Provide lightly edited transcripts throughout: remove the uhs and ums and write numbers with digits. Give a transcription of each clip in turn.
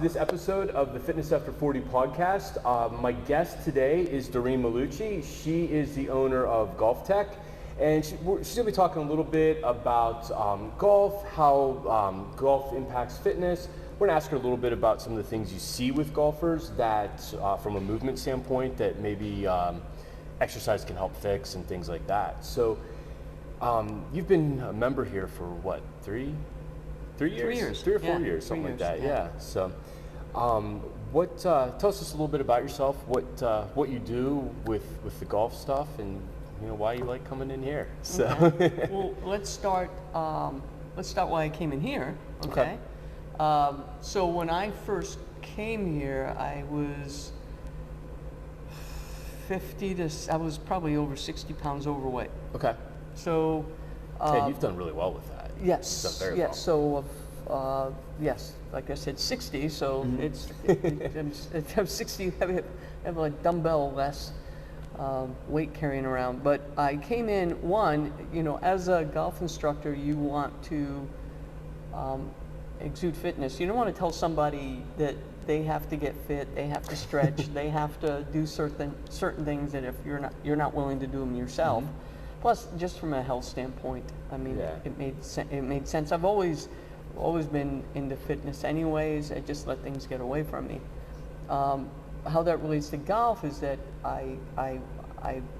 this episode of the Fitness After 40 podcast. My guest today is Doreen Melucci. She is the owner of GolfTec, and she's going to be talking a little bit about golf, how golf impacts fitness. We're going to ask her a little bit about some of the things you see with golfers that, from a movement standpoint, that maybe exercise can help fix and things like that. So you've been a member here for what, 3 years? 3 or 4 years, something like that. Yeah. So, tell us just a little bit about yourself. What you do with the golf stuff, and why you like coming in here. So, okay. Well, let's start why I came in here. Okay. So when I first came here, I was I was probably over 60 pounds overweight. Okay. So. You've done really well with that. Yes. You've done very well. So, yes, like I said, 60. So Mm-hmm. I'm 60. I have like dumbbell less weight carrying around. But I came in as a golf instructor, you want to exude fitness. You don't want to tell somebody that they have to get fit, they have to stretch, they have to do certain things that if you're not willing to do them yourself. Mm-hmm. Plus, just from a health standpoint, I mean, it made sense. I've always been into fitness anyways. I just let things get away from me. How that relates to golf is that I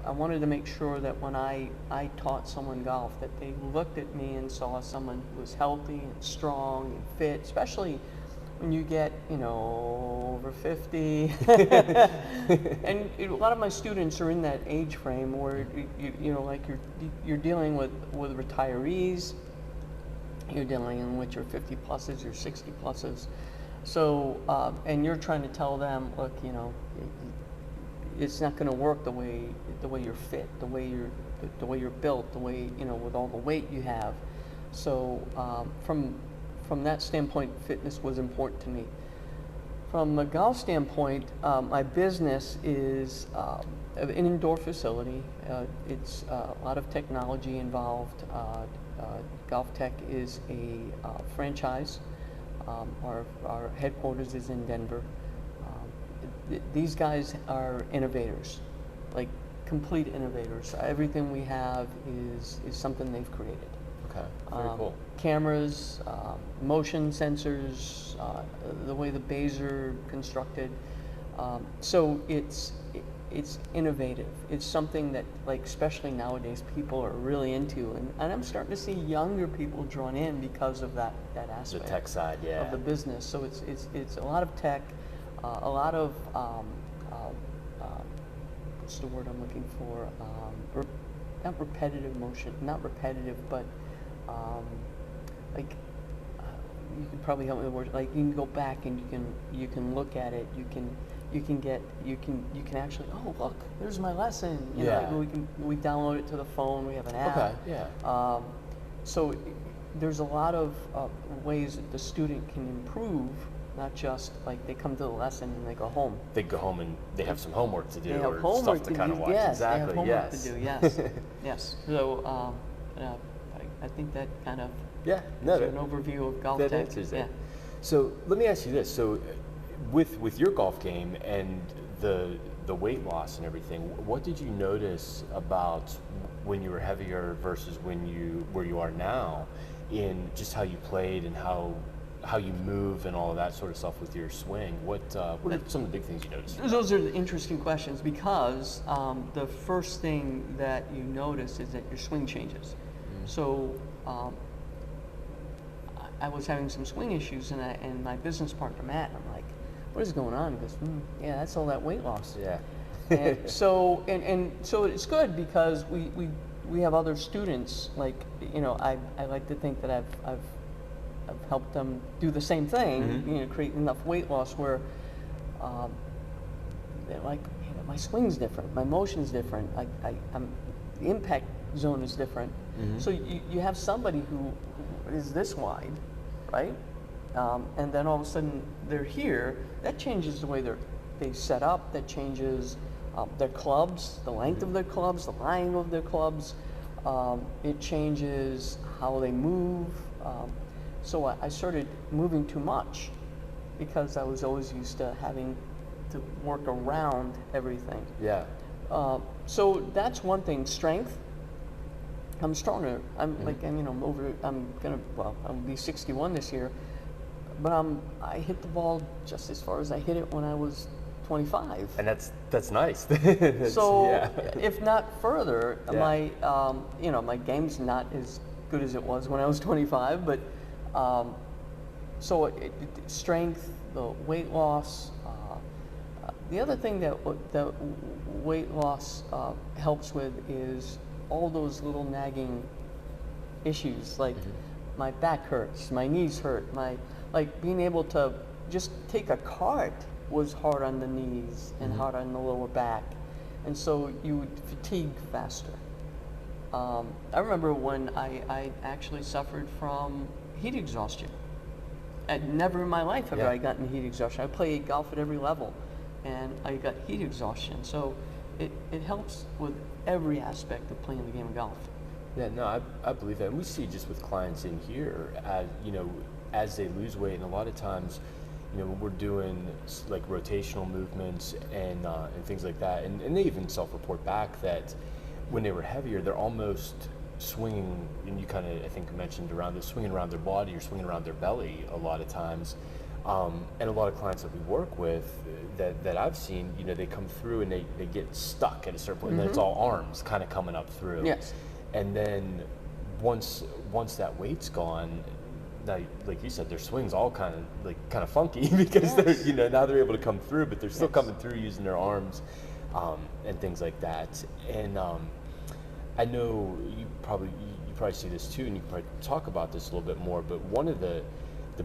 wanted to make sure that when I taught someone golf, that they looked at me and saw someone who was healthy and strong and fit, especially when you get, over 50. And a lot of my students are in that age frame where, you're dealing with retirees, you're dealing with your 50 pluses, your 60 pluses. So, and you're trying to tell them, look, it's not going to work the way you're fit, the way you're built, the way, with all the weight you have. So, from that standpoint, fitness was important to me. From a golf standpoint, my business is an indoor facility. It's a lot of technology involved. GolfTec is a franchise. Our headquarters is in Denver. These guys are innovators, like complete innovators. Everything we have is something they've created. Okay, very cool. Cameras, motion sensors, the way the bays are constructed. So it's innovative. It's something that, especially nowadays, people are really into, and I'm starting to see younger people drawn in because of that aspect. The tech side, of the business. So it's a lot of tech, a lot of what's the word I'm looking for? Not repetitive motion, not repetitive, but you can probably help me with the word. Like, you can go back and you can look at it. You can actually, oh, look, there's my lesson. We download it to the phone. We have an app. Okay. Yeah. So there's a lot of ways that the student can improve. Not just like they come to the lesson and they go home. They go home and they have some homework to do, they have or homework stuff to kind of watch. Yes, exactly. they have homework to do. Yes, yes. So I think that kind of is an overview of GolfTec. That answers it. So let me ask you this: so with your golf game and the weight loss and everything, what did you notice about when you were heavier versus where you are now, in just how you played and how you move and all of that sort of stuff with your swing? What are some of the big things you noticed? Those are the interesting questions, because the first thing that you notice is that your swing changes. Mm-hmm. So I was having some swing issues, and my business partner Matt, I'm like, what is going on? He goes, yeah, that's all that weight loss. Yeah. And so it's good, because we have other students, like, I like to think that I've helped them do the same thing, mm-hmm. Create enough weight loss where they're like, my swing's different, my motion's different, the impact zone is different. Mm-hmm. So you have somebody who is this wide, right? And then all of a sudden they're here. That changes the way they set up. That changes their clubs, the length of their clubs, the lying of their clubs. It changes how they move. So I started moving too much, because I was always used to having to work around everything. Yeah. So that's one thing. Strength. I'm stronger. I'm like, and, you know, I'll be 61 this year, but I hit the ball just as far as I hit it when I was 25. And that's nice. So yeah. if not further, my my game's not as good as it was when I was 25, but strength, the weight loss. The other thing that weight loss helps with is all those little nagging issues, like my back hurts, my knees hurt, like being able to just take a cart was hard on the knees and hard on the lower back, and so you would fatigue faster. I remember when I actually suffered from heat exhaustion. I'd never in my life have I gotten heat exhaustion. I played golf at every level, and I got heat exhaustion. So it helps with every aspect of playing the game of golf. Yeah, no, I believe that. And we see just with clients in here, as they lose weight, and a lot of times, when we're doing like rotational movements and things like that, and they even self-report back that when they were heavier, they're almost swinging, and you kind of, I think, mentioned around this, swinging around their body or swinging around their belly a lot of times. And a lot of clients that we work with that I've seen, they come through and they get stuck at a certain point, and then it's all arms kind of coming up through. Yes. And then once that weight's gone, now, like you said, their swing's all kind of funky because they're now they're able to come through, but they're still coming through using their arms and things like that. And I know you probably see this too, and you can probably talk about this a little bit more. But one of the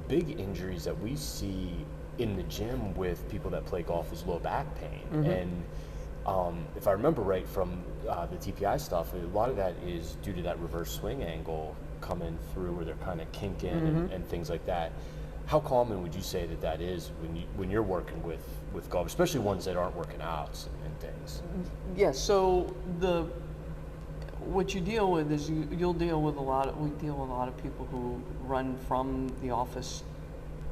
big injuries that we see in the gym with people that play golf is low back pain. And if I remember right from the TPI stuff, a lot of that is due to that reverse swing angle coming through where they're kind of kinking and things like that. How common would you say that is when you're working with golf, especially ones that aren't working out and things? Yeah, so what you deal with is we deal with a lot of people who run from the office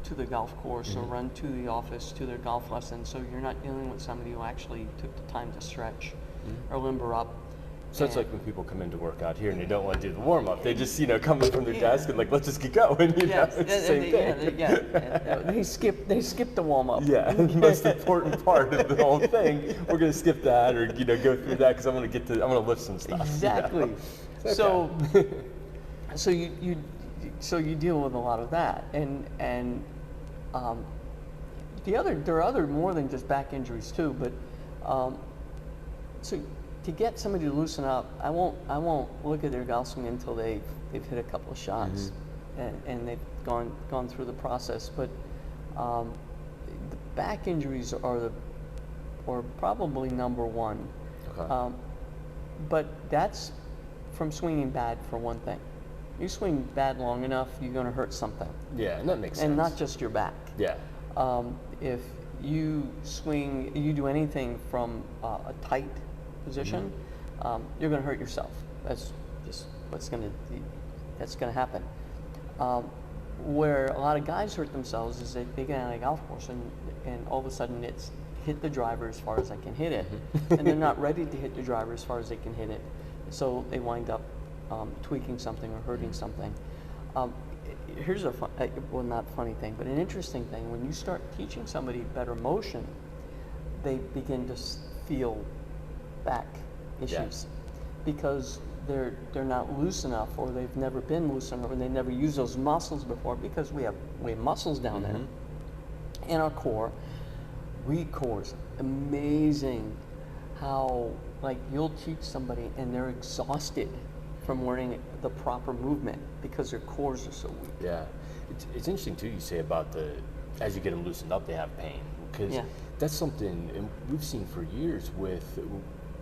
to the golf course or run to the office to their golf lesson. So you're not dealing with somebody who actually took the time to stretch or limber up. So it's like when people come in to work out here and they don't want to do the warm up. They just come in from their desk and like, let's just get going. It's the same thing. They skip the warm up. Yeah, the most important part of the whole thing. We're gonna skip that or go through that because I'm gonna lift some stuff. Exactly. Okay. So you deal with a lot of that, and there are other more than just back injuries too. But so to get somebody to loosen up, I won't look at their golf swing until they've hit a couple of shots and they've gone through the process. But the back injuries are probably number one. Okay. But that's from swinging bad for one thing. You swing bad long enough, you're going to hurt something. Yeah, and that makes sense. And not just your back. Yeah. If you do anything from a tight position, you're going to hurt yourself. That's just that's going to happen. Where a lot of guys hurt themselves is they get on a golf course and all of a sudden it's hit the driver as far as I can hit it, and they're not ready to hit the driver as far as they can hit it, so they wind up tweaking something or hurting something. Here's not funny thing, but an interesting thing. When you start teaching somebody better motion, they begin to feel back issues because they're not loose enough, or they've never been loose enough, or they never used those muscles before, because we have muscles down there in our core. Recourse, amazing how you'll teach somebody and they're exhausted from learning the proper movement because their cores are so weak. Yeah, it's interesting too. You say about as you get them loosened up, they have pain, because that's something and we've seen for years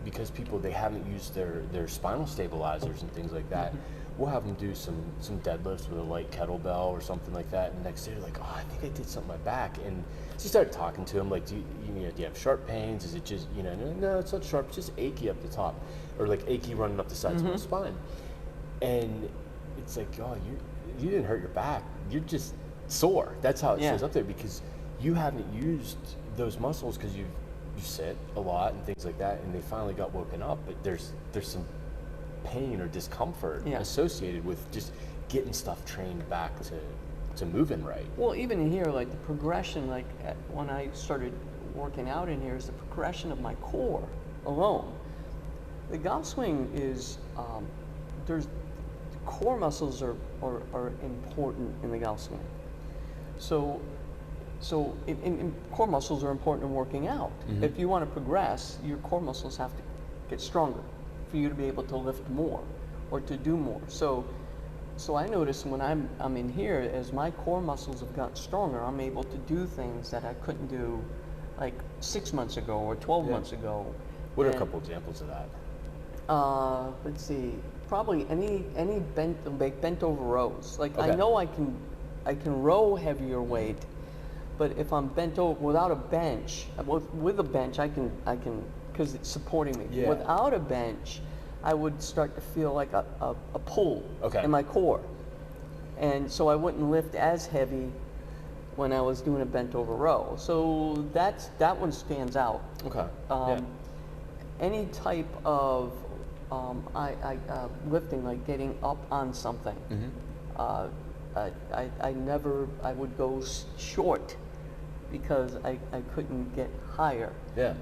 because people, they haven't used their spinal stabilizers and things like that. We'll have them do some deadlifts with a light kettlebell or something like that, and the next day they're like, oh, I think I did something in my back. And so you start talking to them like, do you have sharp pains? Is it just, no, it's not sharp, it's just achy up the top, or like achy running up the sides of my spine. And it's like, oh, you didn't hurt your back, you're just sore. That's how it shows up there, because you haven't used those muscles because you sit a lot and things like that, and they finally got woken up, but there's some pain or discomfort associated with just getting stuff trained back to moving right. Well, even in here, like the progression, like when I started working out in here, is the progression of my core alone. The golf swing is, there's core muscles are important in the golf swing. So core muscles are important in working out. Mm-hmm. If you want to progress, your core muscles have to get stronger for you to be able to lift more or to do more. So I notice when I'm in here, as my core muscles have gotten stronger, I'm able to do things that I couldn't do like 6 months ago or 12 months ago. What are a couple examples of that? Let's see. Probably any bent over rows. Like Okay. I know I can row heavier weight, but if I'm bent over without a bench, with a bench I can because it's supporting me. Yeah. Without a bench, I would start to feel like a pull in my core, and so I wouldn't lift as heavy when I was doing a bent over row. So that one stands out. Okay. Any type of lifting, like getting up on something. Mm-hmm. I would go short because I couldn't get higher. Yeah.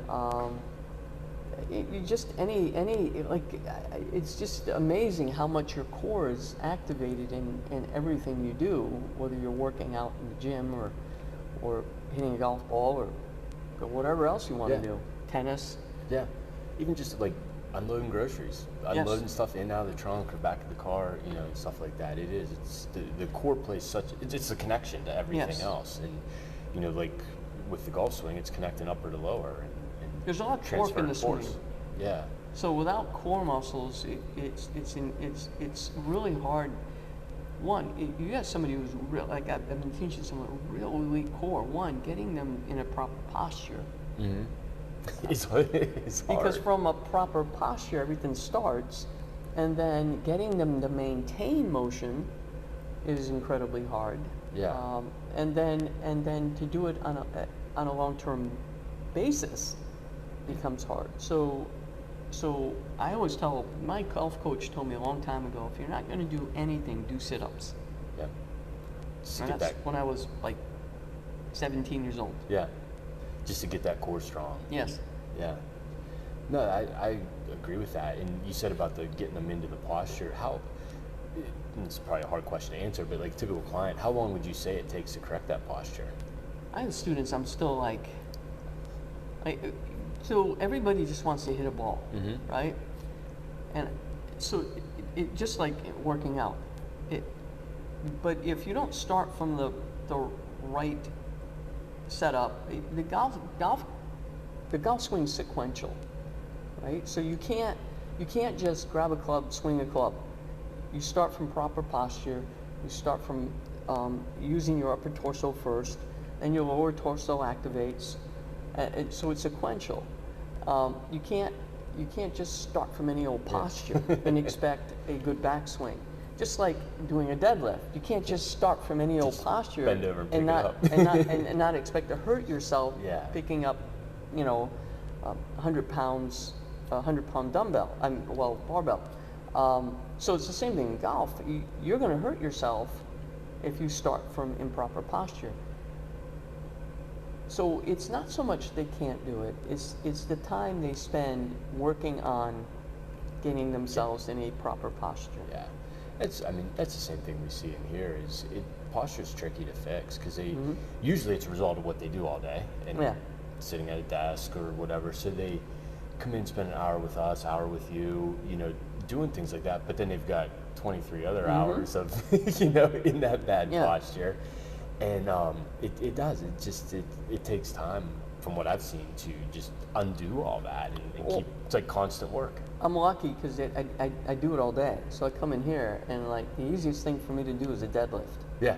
It's just amazing how much your core is activated in everything you do, whether you're working out in the gym or hitting a golf ball or whatever else you want to do. Tennis. Yeah. Even just like unloading groceries, unloading stuff in and out of the trunk or back of the car, you know, and stuff like that. It's the core plays it's a connection to everything else. And, you know, like with the golf swing, it's connecting upper to lower. And there's a lot of torque in the swing. Yeah. So without core muscles, it's really hard. One, you got somebody who's real, like I've been teaching someone real elite core. One, getting them in a proper posture. Mm-hmm. It's hard. Because from a proper posture, everything starts, and then getting them to maintain motion is incredibly hard. Yeah. And then to do it on a long-term basis becomes hard. So I always tell, my golf coach told me a long time ago, if you're not going to do anything, do sit-ups. Yeah. And that's when I was like 17 years old. Yeah. Just to get that core strong. Yes. Yeah. No, I agree with that. And you said about getting them into the posture. And it's probably a hard question to answer, but like a typical client, how long would you say it takes to correct that posture? I have students, I'm still like so everybody just wants to hit a ball, right? And so it just like swing out. But if you don't start from the right setup, the golf swing's sequential, right? So you can't just grab a club, swing a club. You start from proper posture. You start from using your upper torso first, then your lower torso activates. So it's sequential. You can't just start from any old posture and expect a good backswing. Just like doing a deadlift, you can't just start from any old posture bend over and pick it up. and not expect to hurt yourself picking up, 100 pounds, a 100-pound dumbbell, barbell. So it's the same thing in golf. You're going to hurt yourself if you start from improper posture. So it's not so much they can't do it. It's the time they spend working on getting themselves in a proper posture. Yeah. That's the same thing we see in here. Posture's tricky to fix because usually it's a result of what they do all day and sitting at a desk or whatever. So they come in, spend an hour with us, hour with you, doing things like that. But then they've got 23 other hours of in that bad posture, and it takes time from what I've seen to just undo all that and keep. It's like constant work. I'm lucky because I do it all day. So I come in here and like the easiest thing for me to do is a deadlift. Yeah,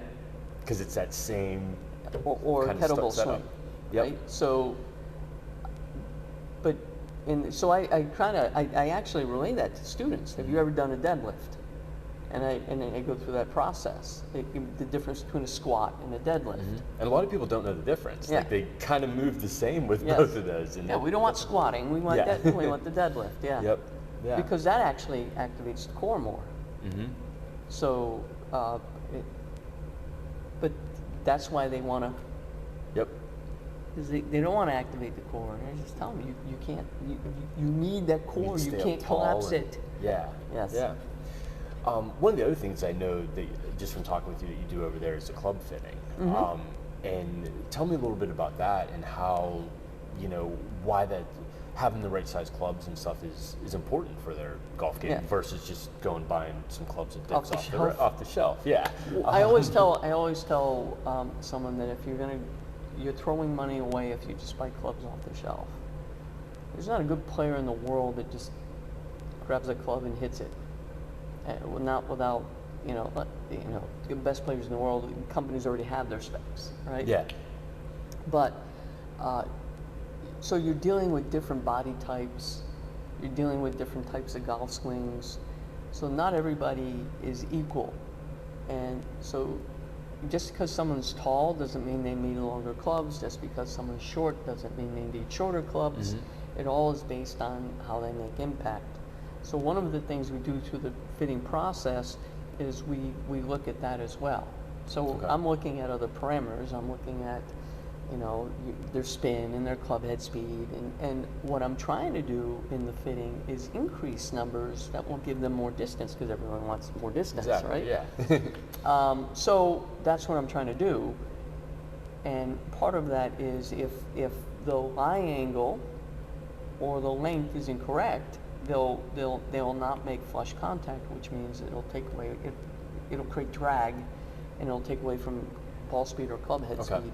because it's that same or kettlebell swing. Yep. Right? So, I actually relay that to students. Have you ever done a deadlift? And I go through that process. The difference between a squat and a deadlift. And a lot of people don't know the difference. Yeah. Like they kind of move the same with both of those. And yeah, we don't want squatting. We want we want the deadlift. Yeah. Yep. Yeah. Because that actually activates the core more. So, but that's why they want to. Yep. Because they don't want to activate the core. I just tell them you can't. You need that core. You can't collapse it. Yeah. Yes. Yeah. One of the other things I know that just from talking with you that you do over there is the club fitting. And tell me a little bit about that and how, why that having the right size clubs and stuff is important for their golf game versus just going buying some clubs at Dick's off the shelf. Yeah. I always tell someone that if you're throwing money away if you just buy clubs off the shelf. There's not a good player in the world that just grabs a club and hits it. Not without, the best players in the world, companies already have their specs, right? Yeah. But, so you're dealing with different body types, you're dealing with different types of golf swings, so not everybody is equal. And so just because someone's tall doesn't mean they need longer clubs, just because someone's short doesn't mean they need shorter clubs. It all is based on how they make impact. So one of the things we do through the fitting process is we look at that as well. So I'm looking at other parameters. I'm looking at, their spin and their club head speed. And what I'm trying to do in the fitting is increase numbers that will give them more distance, because everyone wants more distance, right? Yeah. So that's what I'm trying to do. And part of that is if the lie angle or the length is incorrect, they'll not make flush contact, which means it'll create drag, and it'll take away from ball speed or club head speed,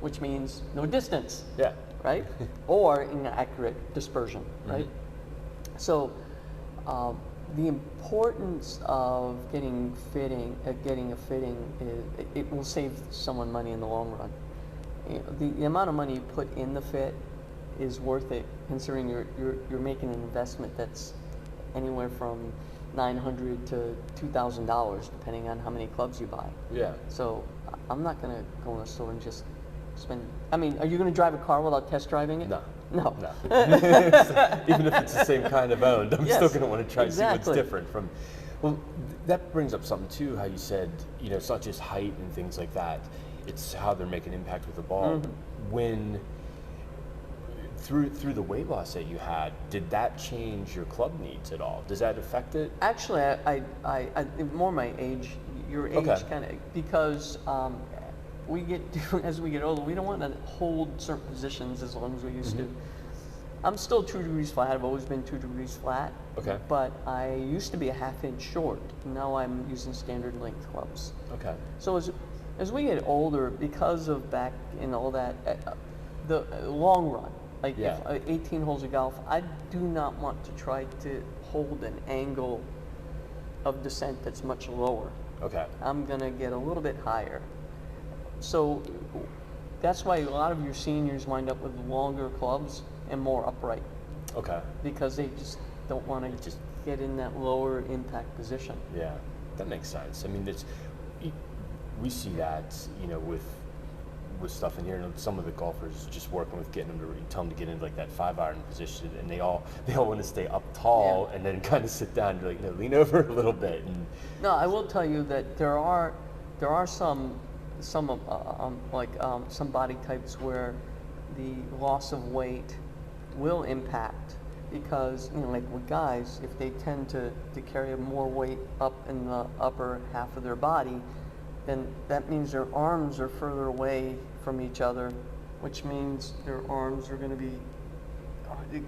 which means no distance. Yeah. Right? Or inaccurate dispersion. Right? So the importance of getting a fitting is it will save someone money in the long run. The amount of money you put in the fit is worth it, considering you're making an investment that's anywhere from $900 to $2,000, depending on how many clubs you buy. Yeah. So I'm not going to go in a store and just spend. I mean, are you going to drive a car without test driving it? No. No. Even if it's the same kind of owned, I'm still going to want to try to see what's different from. Well, that brings up something too. How you said, it's not just height and things like that. It's how they're making impact with the ball. When through the weight loss that you had, did that change your club needs at all? Does that affect it? Actually, I more my age, your age kind of, because we get as we get older, we don't want to hold certain positions as long as we used to. I'm still 2 degrees flat. I've always been 2 degrees flat. Okay. But I used to be a half-inch short. Now I'm using standard length clubs. Okay. So as we get older, because of back and all that, the long run, like if 18 holes of golf, I do not want to try to hold an angle of descent that's much lower. Okay. I'm gonna get a little bit higher. So that's why a lot of your seniors wind up with longer clubs and more upright. Okay. Because they just don't want to just get in that lower impact position. Yeah, that makes sense. I mean, we see that, with stuff in here. Some of the golfers just working with getting them to tell them to get into like that 5-iron position, and they all want to stay up tall and then kind of sit down and like lean over a little bit. And no, I will tell you that there are some body types where the loss of weight will impact, because like with guys, if they tend to carry more weight up in the upper half of their body, then that means their arms are further away from each other, which means their arms are going to be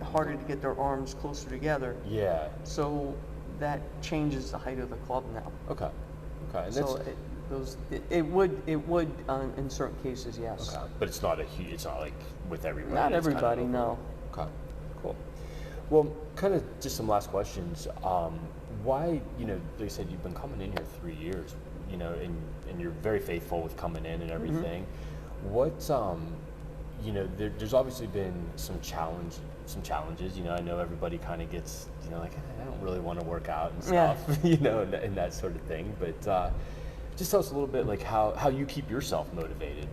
harder to get their arms closer together. Yeah. So that changes the height of the club now. Okay. And so it would in certain cases, yes. Okay. But it's not like with everybody. Not everybody, no. Okay. Cool. Well, kind of just some last questions. Why, they said you've been coming in here 3 years, and you're very faithful with coming in and everything. What, there's obviously been some some challenges. You know, I know everybody kind of gets, you know, like, I don't really want to work out and stuff, you know, and that sort of thing. But just tell us a little bit, like, how you keep yourself motivated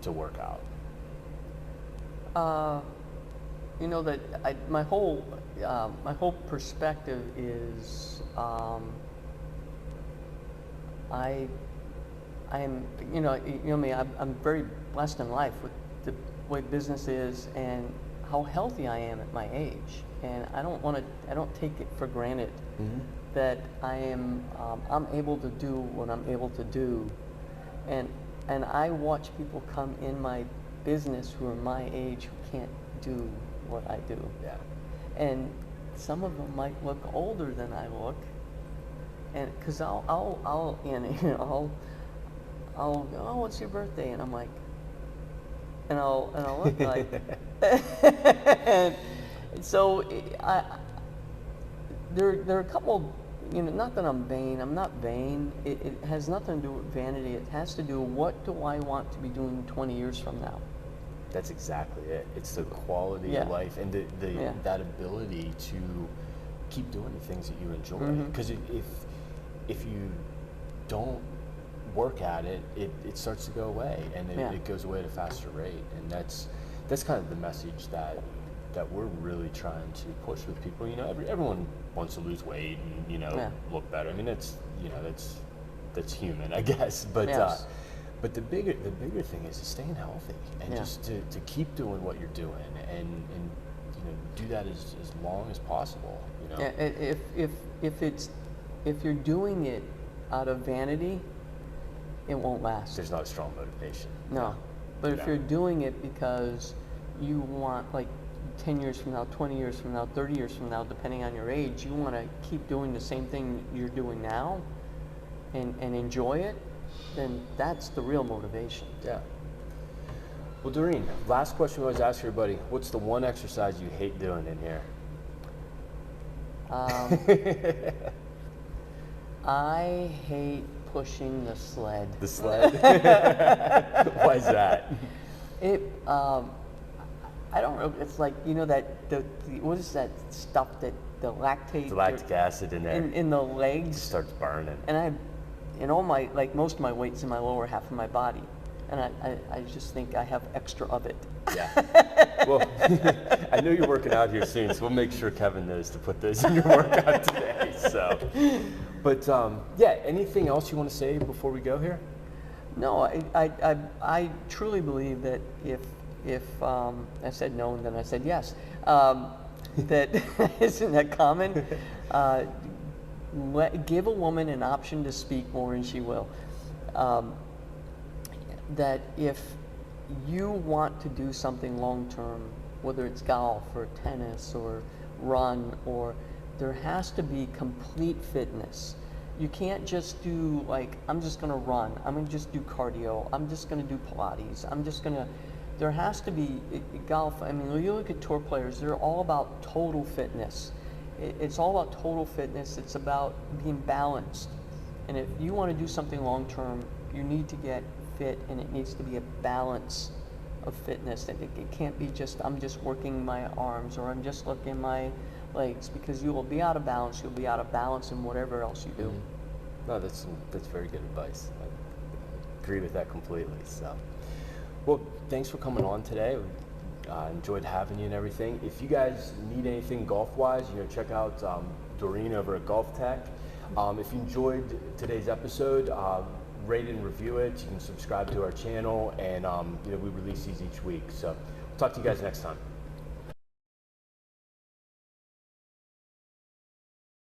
to work out. You know, that my whole perspective is I am, you know me, I'm very blessed in life with the way business is and how healthy I am at my age, and I don't take it for granted that I'm able to do what I'm able to do, and I watch people come in my business who are my age who can't do what I do. Yeah. And some of them might look older than I look, and because I'll oh, what's your birthday? And I'm like, and I'll look like, and so there are a couple, you know, not that I'm vain, I'm not vain, it has nothing to do with vanity, it has to do with what do I want to be doing 20 years from now. That's exactly it. It's the quality of life and that ability to keep doing the things that you enjoy. Because if you don't work at it, it starts to go away, and it goes away at a faster rate. And that's kind of the message that we're really trying to push with people. You know, everyone wants to lose weight and, you know, look better. I mean, that's, you know, that's human, I guess. But but the bigger thing is staying healthy and just to keep doing what you're doing and you know, do that as long as possible. You know. Yeah. If you're doing it out of vanity, it won't last. There's not a strong motivation. No. But if you're doing it because you want, like, 10 years from now, 20 years from now, 30 years from now, depending on your age, you want to keep doing the same thing you're doing now and enjoy it, then that's the real motivation. Yeah. Well, Doreen, last question we always ask everybody, what's the one exercise you hate doing in here? I hate pushing the sled. The sled? Why is that? I don't know. It's like, you know, what is that stuff that the lactate? The lactic acid in there. In the legs. It starts burning. And most of my weight's in my lower half of my body, and I just think I have extra of it. Yeah. Well, I know you're working out here soon, so we'll make sure Kevin knows to put those in your workout today. So, but yeah, anything else you want to say before we go here? No, I truly believe that if I said no and then I said yes, that isn't that common. Give a woman an option to speak more and she will. That if you want to do something long term, whether it's golf or tennis or run, or there has to be complete fitness. You can't just do, like, I'm just going to run, I'm going to just do cardio, I'm just going to do Pilates, there has to be golf. I mean, when you look at tour players, they're all about total fitness. It's all about total fitness. It's about being balanced. And if you want to do something long term, you need to get fit, and it needs to be a balance of fitness. It can't be just, I'm just working my arms or I'm just looking my legs, because you will be out of balance. You'll be out of balance in whatever else you do. No, that's very good advice. I agree with that completely. So, well, thanks for coming on today. Enjoyed having you and everything. If you guys need anything golf-wise, you know, check out Doreen over at GolfTec. If you enjoyed today's episode, rate and review it. You can subscribe to our channel, and you know, we release these each week. So, we'll talk to you guys next time.